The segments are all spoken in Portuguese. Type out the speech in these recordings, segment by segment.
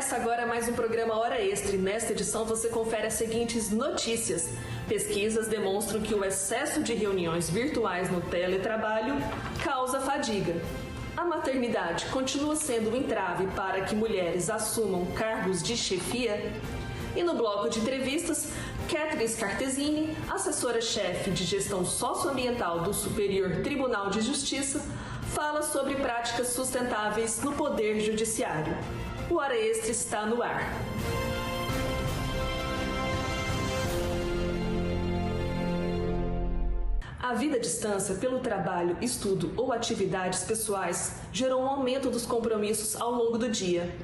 Começa agora mais um programa Hora Extra e nesta edição você confere as seguintes notícias. Pesquisas demonstram que o excesso de reuniões virtuais no teletrabalho causa fadiga. A maternidade continua sendo um entrave para que mulheres assumam cargos de chefia. E no bloco de entrevistas, Catherine Scartesini, assessora-chefe de gestão socioambiental do Superior Tribunal de Justiça, fala sobre práticas sustentáveis no Poder Judiciário. O Hora Extra está no ar. A vida à distância pelo trabalho, estudo ou atividades pessoais gerou um aumento dos compromissos ao longo do dia.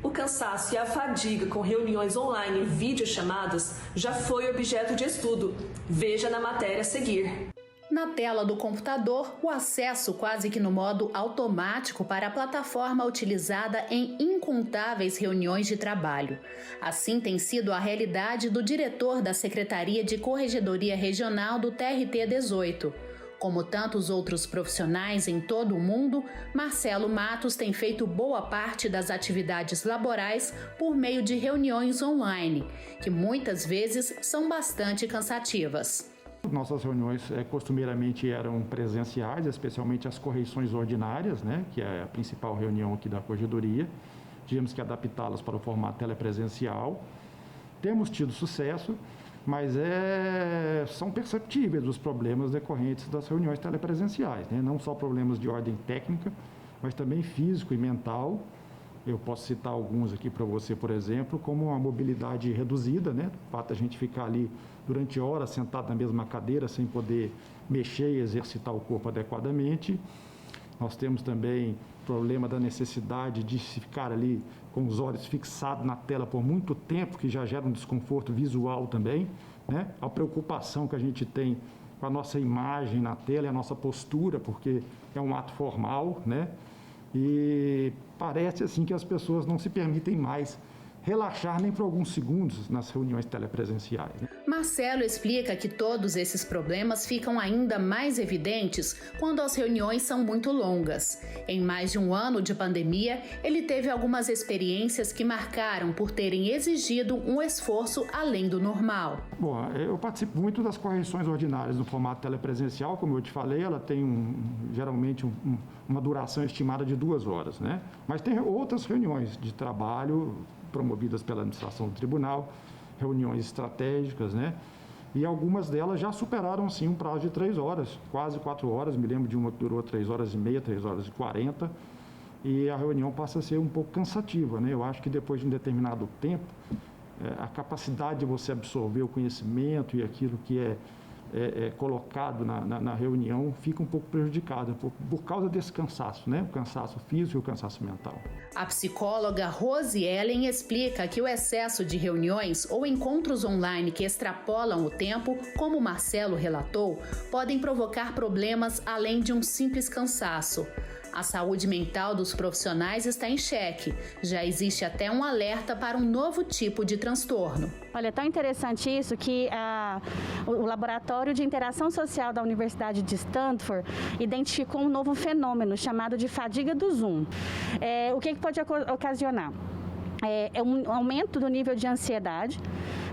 O cansaço e a fadiga com reuniões online e videochamadas já foi objeto de estudo. Veja na matéria a seguir. Na tela do computador, o acesso quase que no modo automático para a plataforma utilizada em incontáveis reuniões de trabalho. Assim tem sido a realidade do diretor da Secretaria de Corregedoria Regional do TRT-18. Como tantos outros profissionais em todo o mundo, Marcelo Matos tem feito boa parte das atividades laborais por meio de reuniões online, que muitas vezes são bastante cansativas. Nossas reuniões costumeiramente eram presenciais, especialmente as correições ordinárias, que é a principal reunião aqui da Corregedoria. Tivemos que adaptá-las para o formato telepresencial. Temos tido sucesso, mas são perceptíveis os problemas decorrentes das reuniões telepresenciais, não só problemas de ordem técnica, mas também físico e mental. Eu posso citar alguns aqui para você, por exemplo, como a mobilidade reduzida, o fato de a gente ficar ali durante horas sentado na mesma cadeira sem poder mexer e exercitar o corpo adequadamente. Nós temos também o problema da necessidade de se ficar ali com os olhos fixados na tela por muito tempo, que já gera um desconforto visual também, A preocupação que a gente tem com a nossa imagem na tela e a nossa postura, porque é um ato formal, E parece assim que as pessoas não se permitem mais relaxar nem por alguns segundos nas reuniões telepresenciais. Marcelo explica que todos esses problemas ficam ainda mais evidentes quando as reuniões são muito longas. Em mais de um ano de pandemia, ele teve algumas experiências que marcaram por terem exigido um esforço além do normal. Bom, eu participo muito das correições ordinárias no formato telepresencial, como eu te falei, ela tem geralmente uma duração estimada de 2 horas, Mas tem outras reuniões de trabalho promovidas pela administração do tribunal, reuniões estratégicas, E algumas delas já superaram, sim, um prazo de 3 horas, quase 4 horas. Me lembro de uma que durou 3 horas e meia, 3 horas e 40, e a reunião passa a ser um pouco cansativa, Eu acho que depois de um determinado tempo, a capacidade de você absorver o conhecimento e aquilo que é colocado na reunião fica um pouco prejudicada por causa desse cansaço, O cansaço físico e o cansaço mental. A psicóloga Rose Ellen explica que o excesso de reuniões ou encontros online que extrapolam o tempo, como Marcelo relatou, podem provocar problemas além de um simples cansaço. A saúde mental dos profissionais está em xeque. Já existe até um alerta para um novo tipo de transtorno. Olha, é tão interessante isso que o Laboratório de Interação Social da Universidade de Stanford identificou um novo fenômeno chamado de fadiga do Zoom. O que pode ocasionar? É um aumento do nível de ansiedade,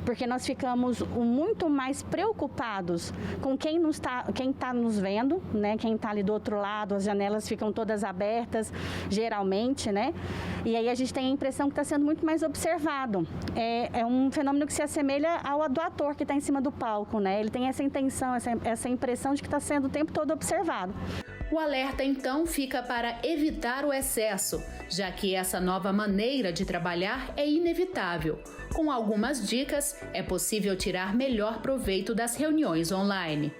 porque nós ficamos muito mais preocupados com quem está nos vendo, Quem está ali do outro lado, as janelas ficam todas abertas, geralmente, E aí a gente tem a impressão que está sendo muito mais observado. É um fenômeno que se assemelha ao do ator que está em cima do palco, Ele tem essa intenção, essa impressão de que está sendo o tempo todo observado. O alerta, então, fica para evitar o excesso, já que essa nova maneira de trabalhar é inevitável. Com algumas dicas, é possível tirar melhor proveito das reuniões online.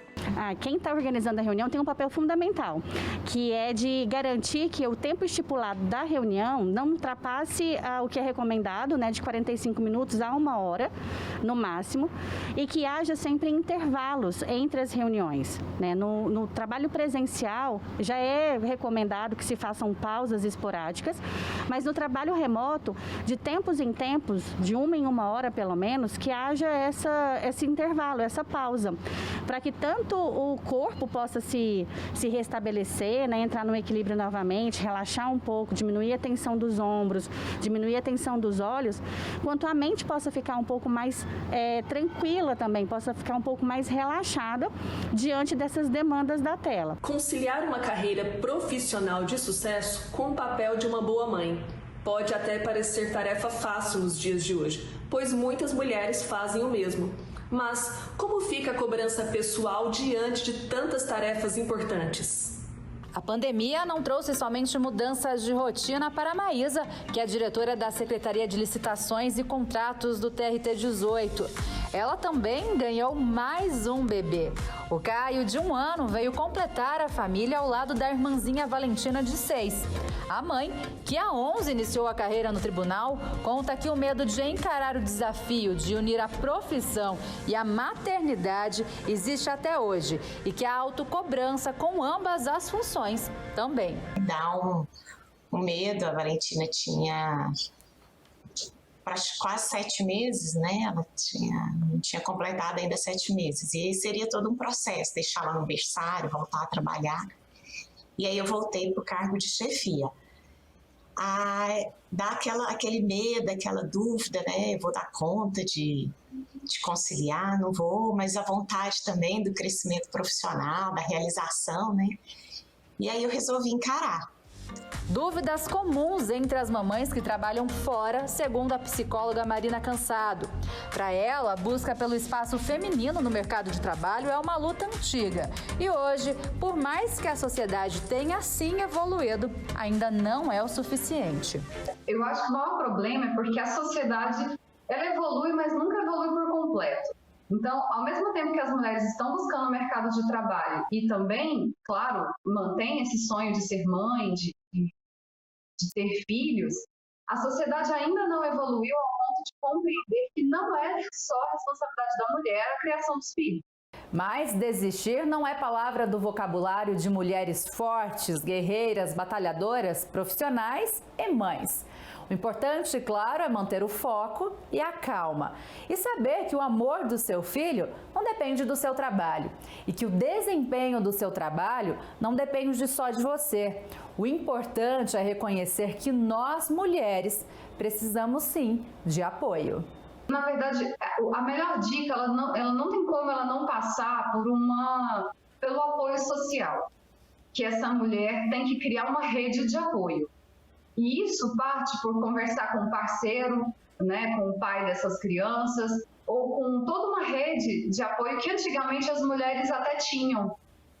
Quem está organizando a reunião tem um papel fundamental, que é de garantir que o tempo estipulado da reunião não ultrapasse o que é recomendado, de 45 minutos a 1 hora, no máximo, e que haja sempre intervalos entre as reuniões. No trabalho presencial, já é recomendado que se façam pausas esporádicas, mas no trabalho remoto, de tempos em tempos, de 1 em 1 hora pelo menos, que haja esse intervalo, essa pausa, para que tanto o corpo possa se restabelecer, né, entrar no equilíbrio novamente, relaxar um pouco, diminuir a tensão dos ombros, diminuir a tensão dos olhos, quanto a mente possa ficar um pouco mais tranquila também, possa ficar um pouco mais relaxada diante dessas demandas da tela. Conciliar uma carreira profissional de sucesso com o papel de uma boa mãe pode até parecer tarefa fácil nos dias de hoje, pois muitas mulheres fazem o mesmo. Mas como fica a cobrança pessoal diante de tantas tarefas importantes? A pandemia não trouxe somente mudanças de rotina para a Maísa, que é a diretora da Secretaria de Licitações e Contratos do TRT18. Ela também ganhou mais um bebê. O Caio, de 1 ano, veio completar a família ao lado da irmãzinha Valentina, de 6. A mãe, que há 11 iniciou a carreira no tribunal, conta que o medo de encarar o desafio de unir a profissão e a maternidade existe até hoje e que a autocobrança com ambas as funções também. Dá um medo. A Valentina tinha quase 7 meses, né? Ela não tinha completado ainda 7 meses. E aí seria todo um processo, deixar ela no berçário, voltar a trabalhar. E aí eu voltei para o cargo de chefia. Dá aquele medo, aquela dúvida, né? Eu vou dar conta de conciliar, não vou, mas a vontade também do crescimento profissional, da realização, né? E aí eu resolvi encarar. Dúvidas comuns entre as mamães que trabalham fora, segundo a psicóloga Marina Cansado. Para ela, a busca pelo espaço feminino no mercado de trabalho é uma luta antiga. E hoje, por mais que a sociedade tenha sim evoluído, ainda não é o suficiente. Eu acho que o maior problema é porque a sociedade ela evolui, mas nunca evolui por completo. Então, ao mesmo tempo que as mulheres estão buscando o mercado de trabalho e também, claro, mantém esse sonho de ser mãe, de ter filhos, a sociedade ainda não evoluiu ao ponto de compreender que não é só a responsabilidade da mulher a criação dos filhos. Mas desistir não é palavra do vocabulário de mulheres fortes, guerreiras, batalhadoras, profissionais e mães. O importante, claro, é manter o foco e a calma. E saber que o amor do seu filho não depende do seu trabalho. E que o desempenho do seu trabalho não depende só de você. O importante é reconhecer que nós, mulheres, precisamos sim de apoio. Na verdade, a melhor dica, ela não tem como ela não passar pelo apoio social. Que essa mulher tem que criar uma rede de apoio. E isso parte por conversar com o parceiro, né, com o pai dessas crianças, ou com toda uma rede de apoio que antigamente as mulheres até tinham.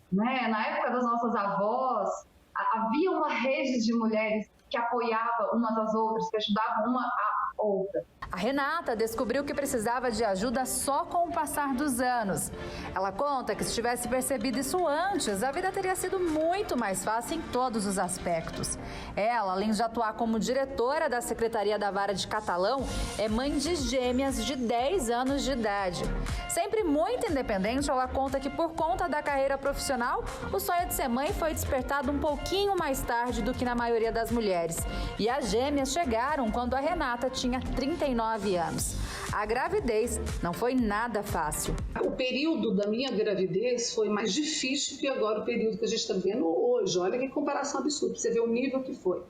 Né? Na época das nossas avós, havia uma rede de mulheres que apoiava umas às outras, que ajudavam uma a outra. A Renata descobriu que precisava de ajuda só com o passar dos anos. Ela conta que se tivesse percebido isso antes, a vida teria sido muito mais fácil em todos os aspectos. Ela, além de atuar como diretora da Secretaria da Vara de Catalão, é mãe de gêmeas de 10 anos de idade. Sempre muito independente, ela conta que por conta da carreira profissional, o sonho de ser mãe foi despertado um pouquinho mais tarde do que na maioria das mulheres. E as gêmeas chegaram quando a Renata tinha 39 anos. A gravidez não foi nada fácil. O período da minha gravidez foi mais difícil que agora o período que a gente está vendo hoje. Olha que comparação absurda, você vê o nível que foi.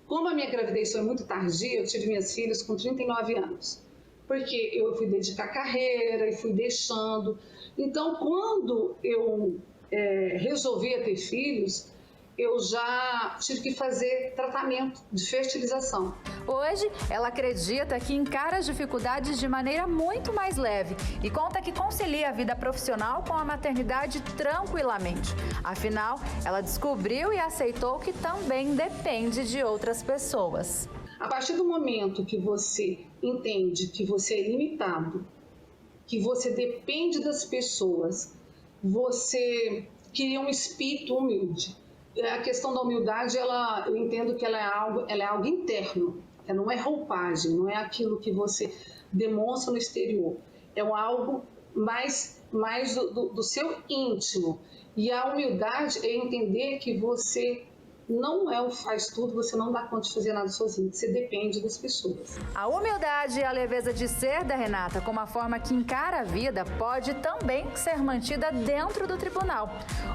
Como a minha gravidez foi muito tardia, eu tive minhas filhas com 39 anos. Porque eu fui dedicar à carreira e fui deixando. Então, quando eu resolvi ter filhos, eu já tive que fazer tratamento de fertilização. Hoje, ela acredita que encara as dificuldades de maneira muito mais leve e conta que concilia a vida profissional com a maternidade tranquilamente. Afinal, ela descobriu e aceitou que também depende de outras pessoas. A partir do momento que você entende que você é limitado, que você depende das pessoas, você cria um espírito humilde. A questão da humildade, eu entendo que ela é algo interno, ela não é roupagem, não é aquilo que você demonstra no exterior, é algo mais do seu íntimo. E a humildade é entender que você não é o faz tudo, você não dá conta de fazer nada sozinho, você depende das pessoas. A humildade e a leveza de ser da Renata, como a forma que encara a vida, pode também ser mantida dentro do tribunal.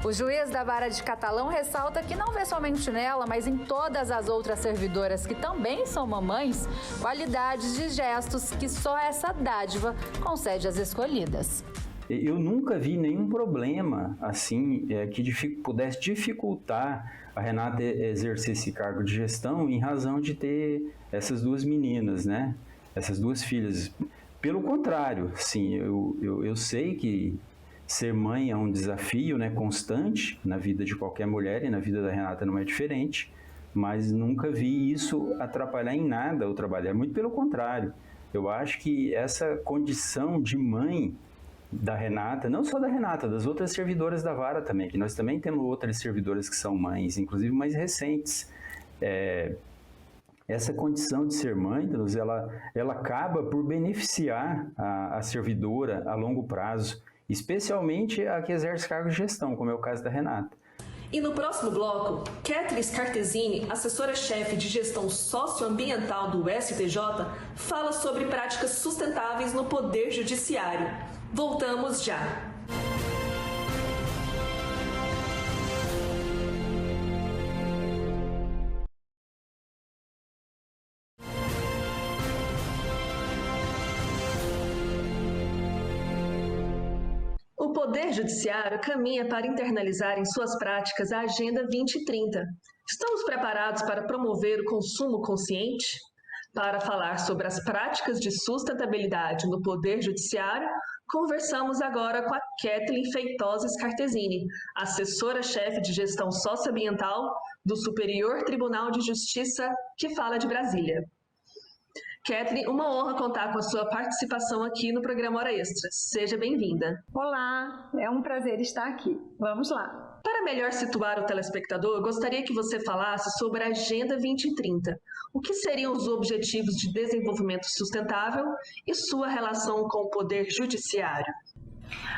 O juiz da Vara de Catalão ressalta que não vê somente nela, mas em todas as outras servidoras que também são mamães, qualidades de gestos que só essa dádiva concede às escolhidas. Eu nunca vi nenhum problema assim que pudesse dificultar a Renata exercer esse cargo de gestão em razão de ter essas duas meninas, né? Essas duas filhas. Pelo contrário, sim, eu sei que ser mãe é um desafio, né, constante na vida de qualquer mulher, e na vida da Renata não é diferente, mas nunca vi isso atrapalhar em nada o trabalho. É muito pelo contrário. Eu acho que essa condição de mãe da Renata, não só da Renata, das outras servidoras da Vara também, que nós também temos outras servidoras que são mães, inclusive mais recentes. Essa condição de ser mãe, ela acaba por beneficiar a servidora a longo prazo, especialmente a que exerce cargo de gestão, como é o caso da Renata. E no próximo bloco, Kathleen Scartesini, assessora-chefe de gestão socioambiental do STJ, fala sobre práticas sustentáveis no Poder Judiciário. Voltamos já. O Poder Judiciário caminha para internalizar em suas práticas a Agenda 2030. Estamos preparados para promover o consumo consciente? Para falar sobre as práticas de sustentabilidade no Poder Judiciário, conversamos agora com a Kathleen Feitosa Scartesini, assessora-chefe de gestão socioambiental do Superior Tribunal de Justiça, que fala de Brasília. Kathleen, uma honra contar com a sua participação aqui no programa Hora Extra. Seja bem-vinda. Olá, é um prazer estar aqui. Vamos lá. Para melhor situar o telespectador, gostaria que você falasse sobre a Agenda 2030. O que seriam os Objetivos de Desenvolvimento Sustentável e sua relação com o Poder Judiciário?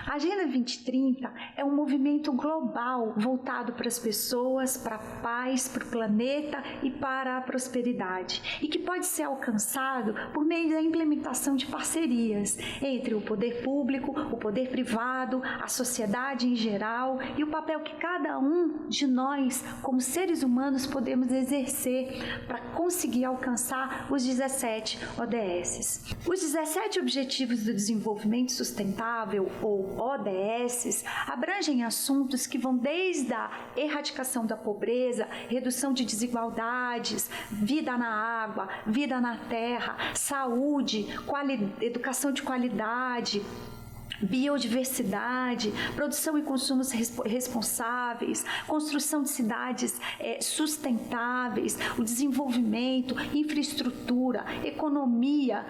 A Agenda 2030 é um movimento global voltado para as pessoas, para a paz, para o planeta e para a prosperidade, e que pode ser alcançado por meio da implementação de parcerias entre o poder público, o poder privado, a sociedade em geral e o papel que cada um de nós, como seres humanos, podemos exercer para conseguir alcançar os 17 ODS. Os 17 Objetivos do Desenvolvimento Sustentável, ou ODS, abrangem assuntos que vão desde a erradicação da pobreza, redução de desigualdades, vida na água, vida na terra, saúde, educação de qualidade, biodiversidade, produção e consumos responsáveis, construção de cidades sustentáveis, o desenvolvimento, infraestrutura, economia,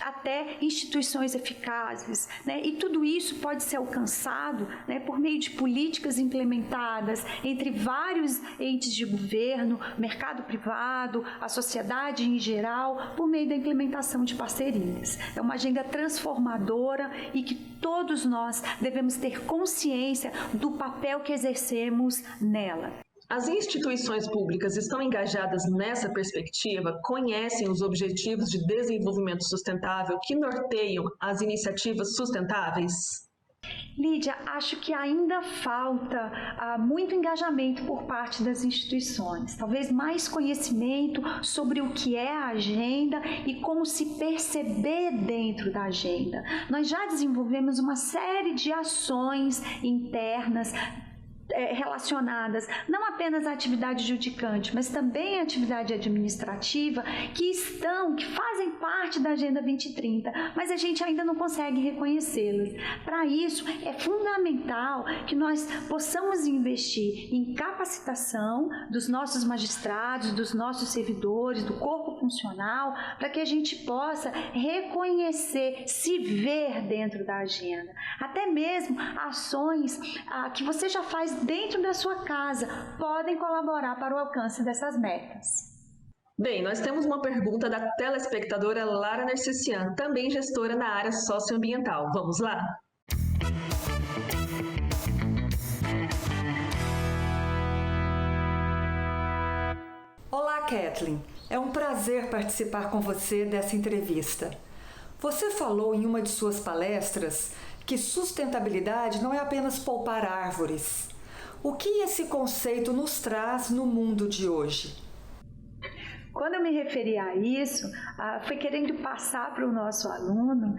até instituições eficazes, né? E tudo isso pode ser alcançado, né, por meio de políticas implementadas entre vários entes de governo, mercado privado, a sociedade em geral, por meio da implementação de parcerias. É uma agenda transformadora e que todos nós devemos ter consciência do papel que exercemos nela. As instituições públicas estão engajadas nessa perspectiva, conhecem os Objetivos de Desenvolvimento Sustentável que norteiam as iniciativas sustentáveis? Lídia, acho que ainda falta muito engajamento por parte das instituições, talvez mais conhecimento sobre o que é a agenda e como se perceber dentro da agenda. Nós já desenvolvemos uma série de ações internas relacionadas não apenas à atividade judicante, mas também à atividade administrativa, que fazem parte da Agenda 2030, mas a gente ainda não consegue reconhecê-las. Para isso, é fundamental que nós possamos investir em capacitação dos nossos magistrados, dos nossos servidores, do corpo funcional, para que a gente possa reconhecer, se ver dentro da agenda. Até mesmo ações que você já faz dentro da sua casa podem colaborar para o alcance dessas metas. Bem, nós temos uma pergunta da telespectadora Lara Narcissian, também gestora na área socioambiental. Vamos lá? Olá, Kathleen. É um prazer participar com você dessa entrevista. Você falou em uma de suas palestras que sustentabilidade não é apenas poupar árvores. O que esse conceito nos traz no mundo de hoje? Quando eu me referi a isso, foi querendo passar para o nosso aluno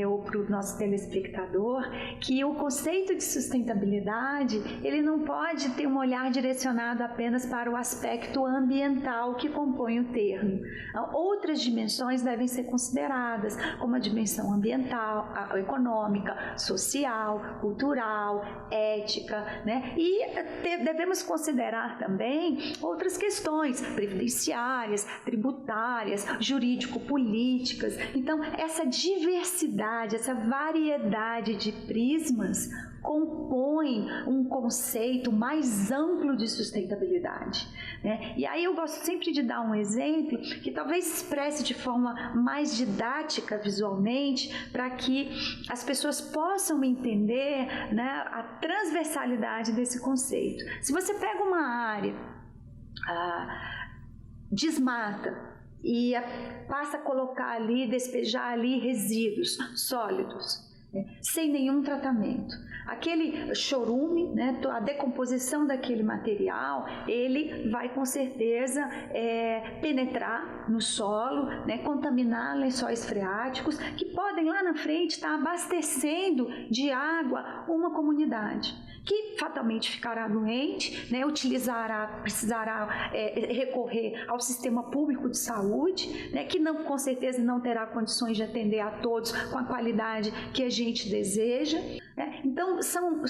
ou para o nosso telespectador que o conceito de sustentabilidade ele não pode ter um olhar direcionado apenas para o aspecto ambiental que compõe o termo. Outras dimensões devem ser consideradas, como a dimensão ambiental, econômica, social, cultural, ética, né? E devemos considerar também outras questões previdenciárias, tributárias, jurídico-políticas. Então, essa diversidade, essa variedade de prismas compõe um conceito mais amplo de sustentabilidade, né? E aí eu gosto sempre de dar um exemplo que talvez expresse de forma mais didática visualmente para que as pessoas possam entender, né, a transversalidade desse conceito. Se você pega uma área, desmata e passa a colocar ali, despejar ali resíduos sólidos, né, sem nenhum tratamento. Aquele chorume, né, a decomposição daquele material, ele vai com certeza penetrar no solo, né, contaminar lençóis freáticos que podem lá na frente estar abastecendo de água uma comunidade que fatalmente ficará doente, né, precisará recorrer ao sistema público de saúde, né, que não, com certeza não terá condições de atender a todos com a qualidade que a gente deseja, né? Então, são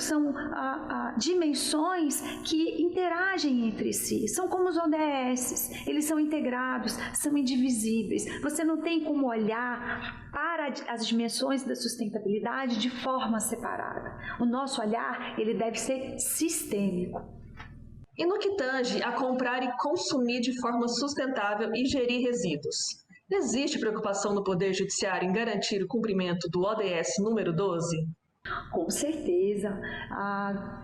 dimensões que interagem entre si, são como os ODS, eles são integrados, são indivisíveis. Você não tem como olhar para as dimensões da sustentabilidade de forma separada. O nosso olhar, ele deve ser sistêmico. E no que tange a comprar e consumir de forma sustentável e gerir resíduos, existe preocupação no Poder Judiciário em garantir o cumprimento do ODS número 12? Com certeza.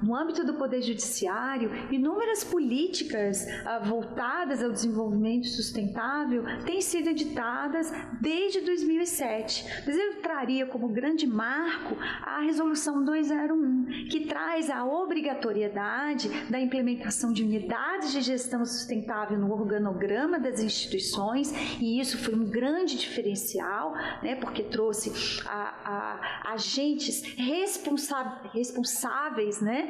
No âmbito do Poder Judiciário, inúmeras políticas voltadas ao desenvolvimento sustentável têm sido editadas desde 2007. Mas eu traria como grande marco a Resolução 201, que traz a obrigatoriedade da implementação de unidades de gestão sustentável no organograma das instituições, e isso foi um grande diferencial, né, porque trouxe agentes responsáveis, né,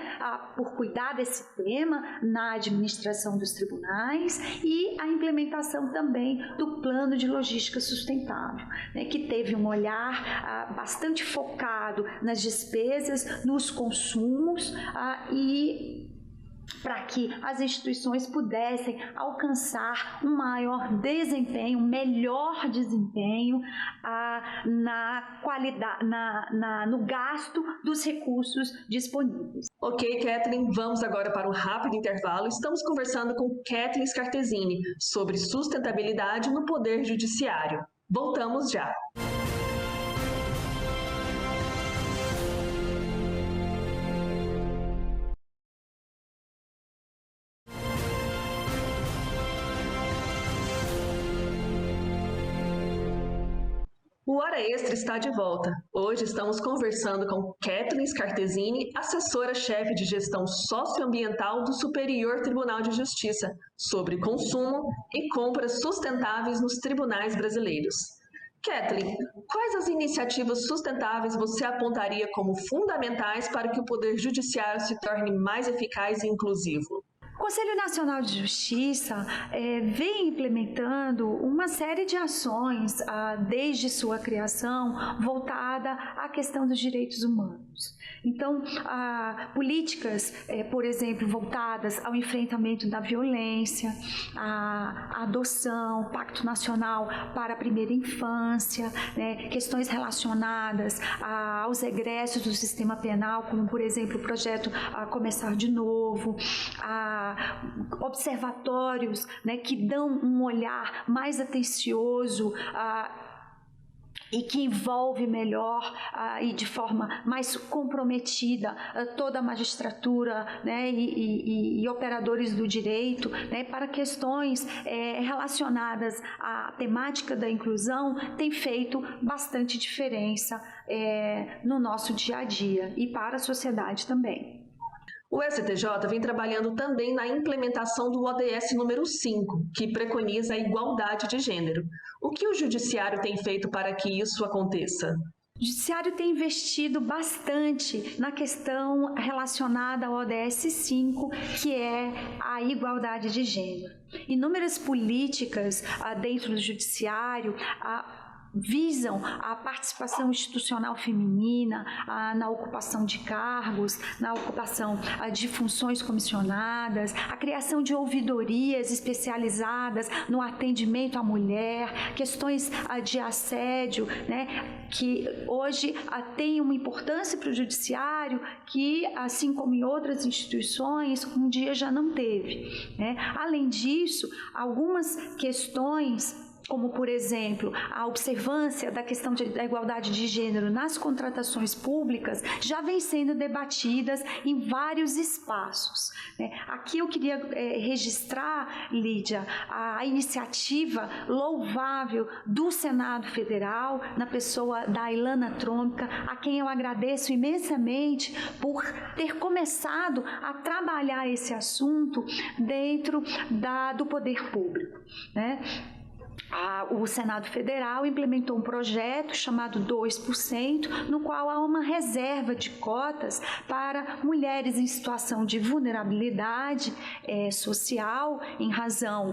por cuidar desse tema na administração dos tribunais, e a implementação também do plano de logística sustentável, né, que teve um olhar bastante focado nas despesas, nos consumos e para que as instituições pudessem alcançar um maior desempenho, um melhor desempenho na qualidade, no gasto dos recursos disponíveis. Ok, Kathleen, vamos agora para um rápido intervalo. Estamos conversando com Kathleen Scartesini sobre sustentabilidade no Poder Judiciário. Voltamos já. O Hora Extra está de volta. Hoje estamos conversando com Kathleen Scartesini, assessora-chefe de gestão socioambiental do Superior Tribunal de Justiça, sobre consumo e compras sustentáveis nos tribunais brasileiros. Kathleen, quais as iniciativas sustentáveis você apontaria como fundamentais para que o Poder Judiciário se torne mais eficaz e inclusivo? O Conselho Nacional de Justiça vem implementando uma série de ações desde sua criação voltada à questão dos direitos humanos. Então, políticas, por exemplo, voltadas ao enfrentamento da violência, à adoção, Pacto Nacional para a Primeira Infância, né, questões relacionadas aos egressos do sistema penal, como, por exemplo, o projeto Começar de Novo, observatórios, né, que dão um olhar mais atencioso e que envolve melhor e de forma mais comprometida toda a magistratura, né, e operadores do direito, né, para questões relacionadas à temática da inclusão, tem feito bastante diferença no nosso dia a dia e para a sociedade também. O STJ vem trabalhando também na implementação do ODS número 5, que preconiza a igualdade de gênero. O que o Judiciário tem feito para que isso aconteça? O Judiciário tem investido bastante na questão relacionada ao ODS 5, que é a igualdade de gênero. Inúmeras políticas dentro do Judiciário visam a participação institucional feminina na ocupação de cargos, na ocupação de funções comissionadas, a criação de ouvidorias especializadas no atendimento à mulher, questões de assédio, né, que hoje tem uma importância para o judiciário que, assim como em outras instituições, um dia já não teve, né? Além disso, algumas questões, como, por exemplo, a observância da questão da igualdade de gênero nas contratações públicas, já vem sendo debatidas em vários espaços, né? Aqui eu queria registrar, Lídia, a iniciativa louvável do Senado Federal, na pessoa da Ilana Trômica, a quem eu agradeço imensamente por ter começado a trabalhar esse assunto dentro do poder público, né? O Senado Federal implementou um projeto chamado 2%, no qual há uma reserva de cotas para mulheres em situação de vulnerabilidade social, em razão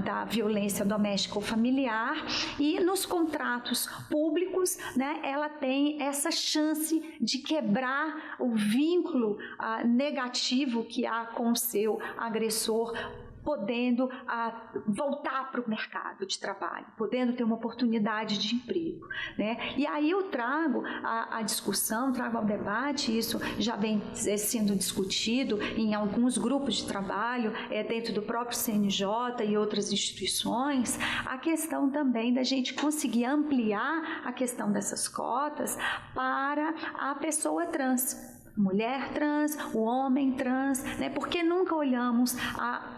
da violência doméstica ou familiar, e nos contratos públicos, né, ela tem essa chance de quebrar o vínculo negativo que há com o seu agressor, podendo voltar para o mercado de trabalho, podendo ter uma oportunidade de emprego, né? E aí eu trago a discussão, trago ao debate, isso já vem sendo discutido em alguns grupos de trabalho, dentro do próprio CNJ e outras instituições, a questão também da gente conseguir ampliar a questão dessas cotas para a pessoa trans. Mulher trans, o homem trans, né? Porque nunca olhamos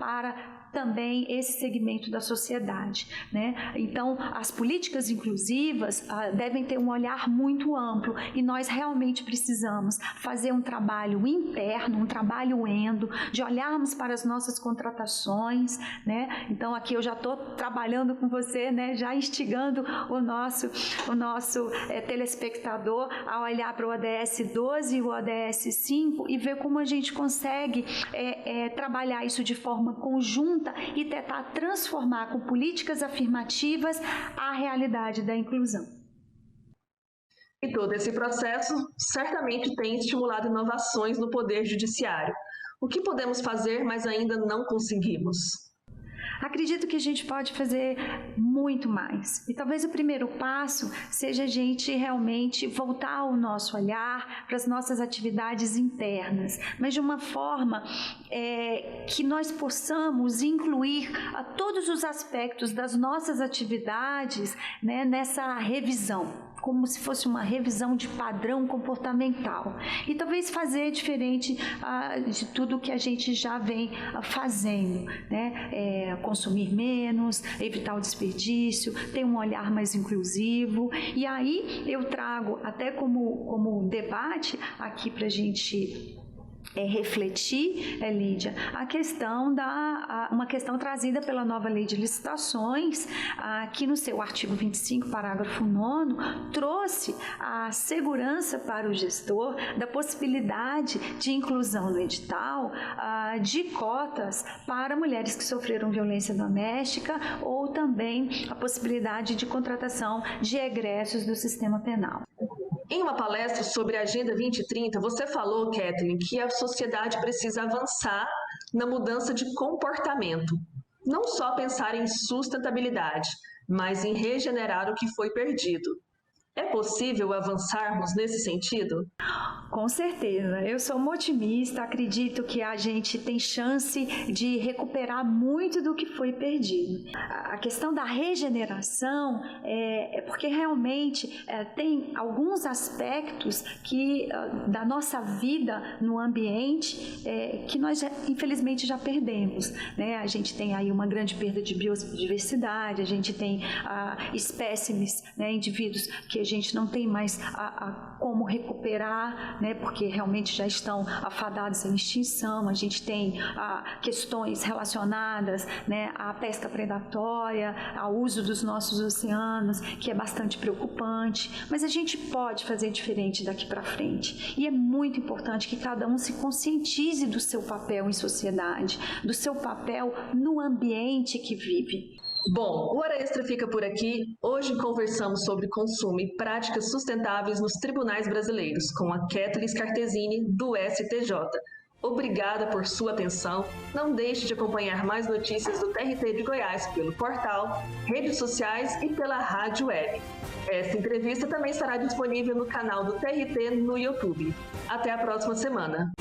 para também esse segmento da sociedade, né? Então, as políticas inclusivas devem ter um olhar muito amplo e nós realmente precisamos fazer um trabalho interno, um trabalho de olharmos para as nossas contratações, né? Então, aqui eu já estou trabalhando com você, né? Já instigando o nosso telespectador a olhar para o ODS 12 e o ODS 5 e ver como a gente consegue trabalhar isso de forma conjunta e tentar transformar com políticas afirmativas a realidade da inclusão. E todo esse processo certamente tem estimulado inovações no Poder Judiciário. O que podemos fazer, mas ainda não conseguimos? Acredito que a gente pode fazer muito mais. E talvez o primeiro passo seja a gente realmente voltar o nosso olhar para as nossas atividades internas, mas de uma forma que nós possamos incluir todos os aspectos das nossas atividades, né, nessa revisão, como se fosse uma revisão de padrão comportamental. E talvez fazer diferente de tudo que a gente já vem fazendo, né? Consumir menos, evitar o desperdício, ter um olhar mais inclusivo. E aí eu trago até como debate aqui para a gente refletir, Lídia, a questão uma questão trazida pela nova lei de licitações, que no seu artigo 25, parágrafo 9º, trouxe a segurança para o gestor da possibilidade de inclusão no edital de cotas para mulheres que sofreram violência doméstica ou também a possibilidade de contratação de egressos do sistema penal. Em uma palestra sobre a Agenda 2030, você falou, Kathleen, que a sociedade precisa avançar na mudança de comportamento. Não só pensar em sustentabilidade, mas em regenerar o que foi perdido. É possível avançarmos nesse sentido? Com certeza, eu sou uma otimista, acredito que a gente tem chance de recuperar muito do que foi perdido. A questão da regeneração é porque realmente tem alguns aspectos que, da nossa vida no ambiente que nós infelizmente já perdemos, né? A gente tem aí uma grande perda de biodiversidade, a gente tem espécimes, né, indivíduos que a gente não tem mais como recuperar, né, porque realmente já estão afadados à extinção. A gente tem questões relacionadas, né, à pesca predatória, ao uso dos nossos oceanos, que é bastante preocupante, mas a gente pode fazer diferente daqui para frente. E é muito importante que cada um se conscientize do seu papel em sociedade, do seu papel no ambiente que vive. Bom, o Hora Extra fica por aqui. Hoje conversamos sobre consumo e práticas sustentáveis nos tribunais brasileiros com a Kathleen Scartesini, do STJ. Obrigada por sua atenção. Não deixe de acompanhar mais notícias do TRT de Goiás pelo portal, redes sociais e pela rádio web. Essa entrevista também estará disponível no canal do TRT no YouTube. Até a próxima semana.